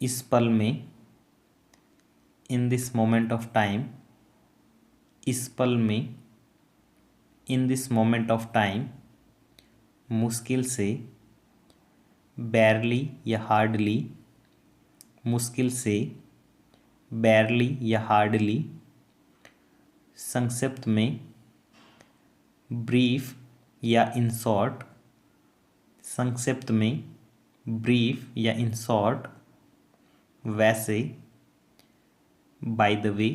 इस पल में, in this moment of time, इस पल में, in this moment of time, मुश्किल से, बैरली या हार्डली, मुश्किल से, बैरली या हार्डली, संक्षिप्त में, ब्रीफ या इन शॉर्ट, संक्षिप्त में, ब्रीफ या इन शॉर्ट, वैसे, बाय द वे,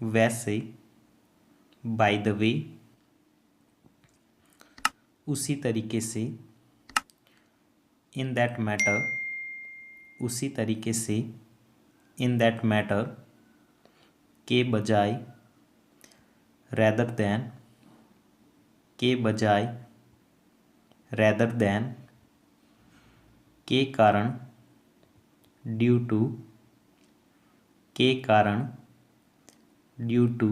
वैसे, बाय द वे, उसी तरीके से, इन दैट मैटर, उसी तरीके से, इन दैट मैटर, के बजाय, रैदर दैन, के बजाय, रैदर दैन, के कारण, ड्यू टू, के कारण, ड्यू टू,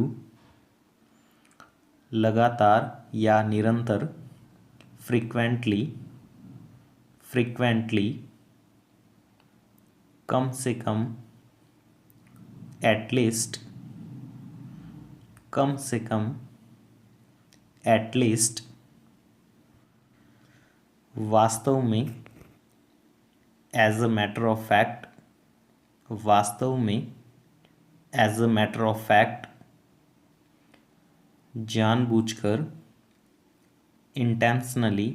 लगातार या निरंतर, फ्रीक्वेंटली, फ्रीक्वेंटली, कम से कम, एटलीस्ट, कम से कम, एटलीस्ट, वास्तव में, as a matter of fact, वास्तव में, as a matter of fact, जानबूझकर, इंटेंशनली,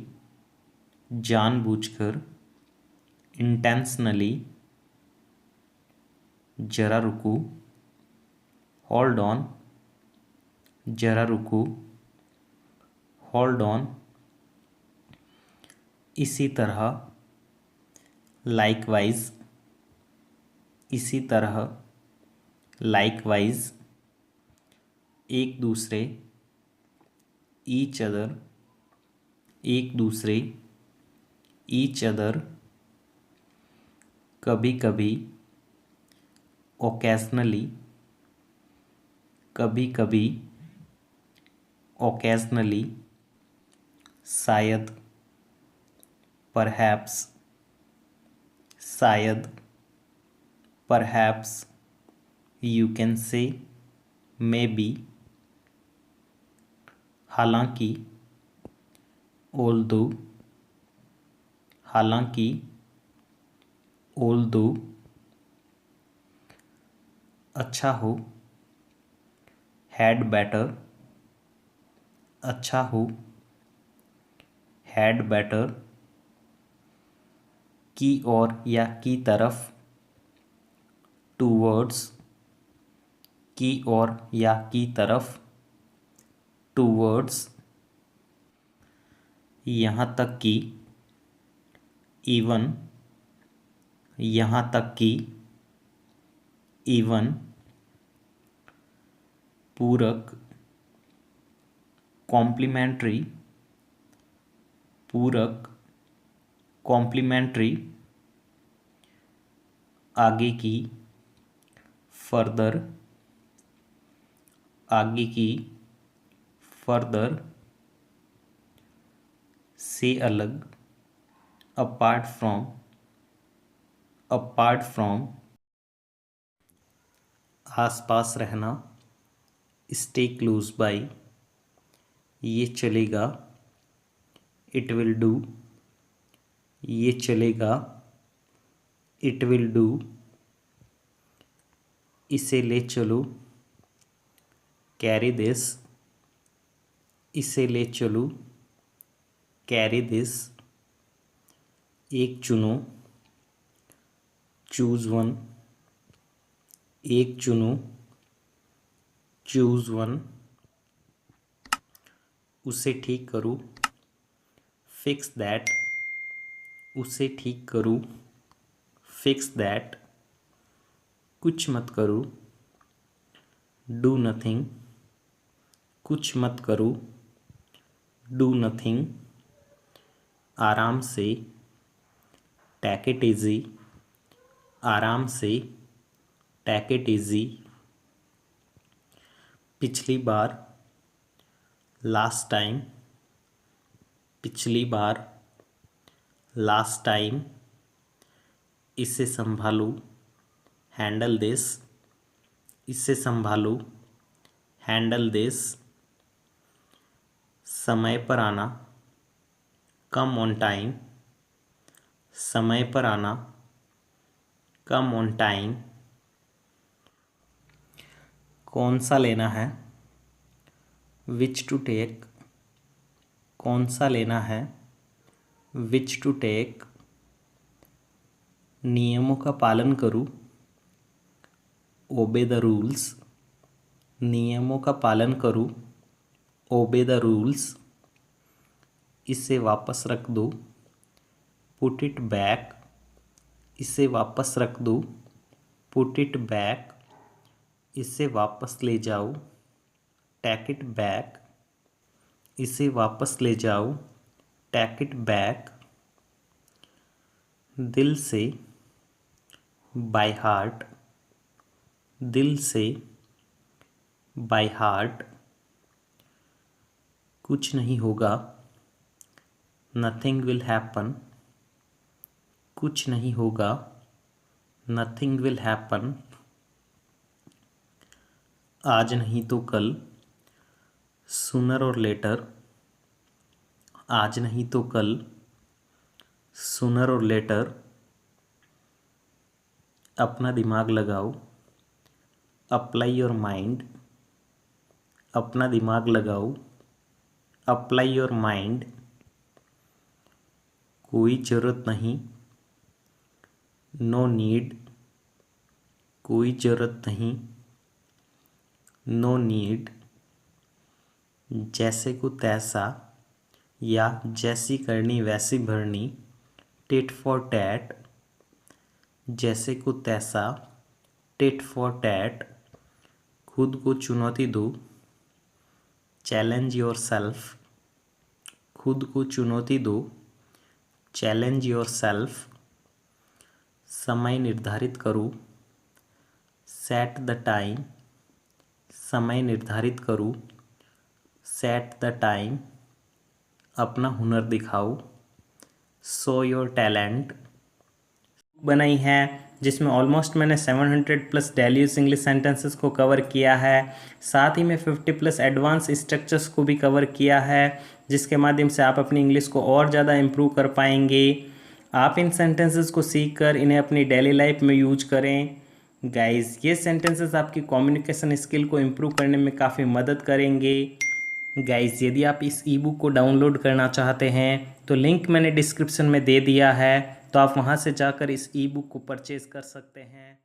जानबूझकर, इंटेंशनली, जरा रुको, होल्ड ऑन, जरा रुको, होल्ड ऑन, इसी तरह, लाइकवाइज, इसी तरह, लाइकवाइज, एक दूसरे, ईच अदर, एक दूसरे, ईच अदर, कभी कभी, ओकेजनली, कभी कभी, ओकेजनली, शायद, परहैप्स, शायद, perhaps, you can say, may be, हालांकि, ऑल्दो, हालांकि, ऑल्दो, अच्छा हो, हैड बेटर, अच्छा हो, हैड बेटर, की ओर या की तरफ, टूवर्ड्स, की ओर या की तरफ, टूवर्ड्स, यहाँ तक कि, इवन, यहाँ तक कि, इवन, पूरक, कॉम्प्लीमेंट्री, पूरक, कॉम्प्लीमेंट्री, आगे की, फर्दर, आगे की, फर्दर, से अलग, अपार्ट फ्रॉम, अपार्ट फ्रॉम, आसपास रहना, स्टे क्लोज बाय, ये चलेगा, इट विल डू, ये चलेगा, इट विल डू, इसे ले चलो, कैरी दिस, इसे ले चलो, कैरी दिस, एक चुनो, चूज वन, एक चुनो, चूज वन, उसे ठीक करो, फिक्स दैट, उसे ठीक करो, फिक्स दैट, कुछ मत करो, डू नथिंग, कुछ मत करो, डू नथिंग, आराम से, टेक इट इजी, आराम से, टेक इट इजी, पिछली बार, लास्ट टाइम, पिछली बार, लास्ट टाइम, इसे संभालो, हैंडल दिस, इसे संभालो, हैंडल दिस। समय पर आना, कम ऑन टाइम, समय पर आना, कम ऑन टाइम। कौन सा लेना है, विच टू टेक, कौन सा लेना है, विच टू टेक। नियमों का पालन करूँ, ओबे द रूल्स, नियमों का पालन करूँ, ओबे द रूल्स। इसे वापस रख दो, पुट इट बैक, इसे वापस रख दो, पुट इट बैक। इसे वापस ले जाओ, टेक इट बैक, इसे वापस ले जाओ, टेक इट बैक। दिल से, बाय हार्ट, दिल से, बाय हार्ट। कुछ नहीं होगा, नथिंग विल हैपन, कुछ नहीं होगा, नथिंग विल हैपन। आज नहीं तो कल, सूनर और लेटर, आज नहीं तो कल, सूनर और लेटर। अपना दिमाग लगाओ, अप्लाई योर माइंड, अपना दिमाग लगाओ, अप्लाई योर माइंड। कोई ज़रूरत नहीं, नो नीड, कोई ज़रूरत नहीं, नो नीड। जैसे को तैसा या जैसी करनी वैसी भरनी, टिट फॉर टैट, जैसे को तैसा, टिट फॉर टैट। खुद को चुनौती दो, चैलेंज योर सेल्फ, खुद को चुनौती दो, चैलेंज योर सेल्फ। समय निर्धारित करो, सेट द टाइम, समय निर्धारित करो, सेट द टाइम। अपना हुनर दिखाओ, शो योर टैलेंट। बनाई है जिसमें ऑलमोस्ट मैंने 700 plus daily use English sentences को कवर किया है, साथ ही में 50 प्लस एडवांस स्ट्रक्चर्स को भी कवर किया है, जिसके माध्यम से आप अपनी इंग्लिश को और ज़्यादा इम्प्रूव कर पाएंगे। आप इन सेंटेंसेस को सीख कर इन्हें अपनी डेली लाइफ में यूज करें। गाइस, ये सेंटेंसेस आपकी कम्युनिकेशन स्किल को इम्प्रूव करने में काफ़ी मदद करेंगे। गाइस, यदि आप इस ई बुक को डाउनलोड करना चाहते हैं तो लिंक मैंने डिस्क्रिप्शन में दे दिया है, तो आप वहां से जाकर इस ई बुक को परचेज़ कर सकते हैं।